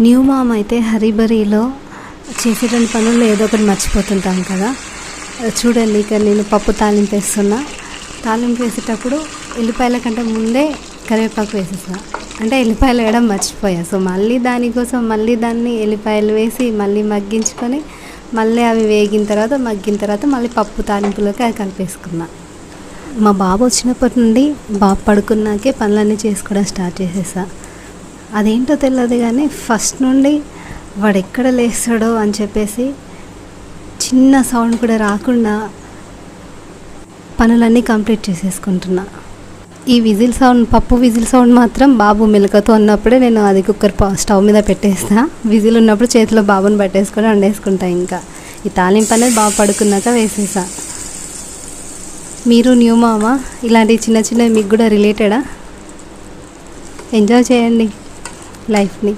New ma'am అయితే హరీబరీలో చేసేటువంటి పనుల్లో ఏదో ఒకటి మర్చిపోతుంటాం కదా. చూడండి, ఇక్కడ నేను పప్పు తాలింపు వేస్తున్నా. తాలింపు వేసేటప్పుడు ఎల్లిపాయల కంటే ముందే కరివేపాకు వేసేసా. అంటే ఎల్లిపాయలు వేయడం మర్చిపోయా. సో మళ్ళీ దానికోసం దాన్ని ఎల్లిపాయలు వేసి మళ్ళీ మగ్గించుకొని మళ్ళీ అవి వేగిన తర్వాత మగ్గిన తర్వాత మళ్ళీ పప్పు తాలింపులోకి అది కలిపేసుకున్నా. మా బాబు వచ్చినప్పటి నుండి బాబు పడుకున్నాకే పనులన్నీ చేసుకోవడం స్టార్ట్ చేసేసా. అదేంటో తెలియదు కానీ ఫస్ట్ నుండి వాడు ఎక్కడ లేస్తాడో అని చెప్పేసి చిన్న సౌండ్ కూడా రాకుండా పనులన్నీ కంప్లీట్ చేసేసుకుంటున్నా. ఈ విజిల్ సౌండ్, పప్పు విజిల్ సౌండ్ మాత్రం బాబు మెలకువతో ఉన్నప్పుడే నేను అది కుక్కర్ స్టవ్ మీద పెట్టేస్తా. విజిల్ ఉన్నప్పుడు చేతిలో బాబుని పట్టేసుకొని వండేసుకుంటా. ఇంకా ఈ తాలింపు అనేది బాబు పడుకున్నాక వేసేసా. మీరు న్యూ మామా? ఇలాంటి చిన్న చిన్నవి మీకు కూడా రిలేటెడా? ఎంజాయ్ చేయండి లైఫ్ని.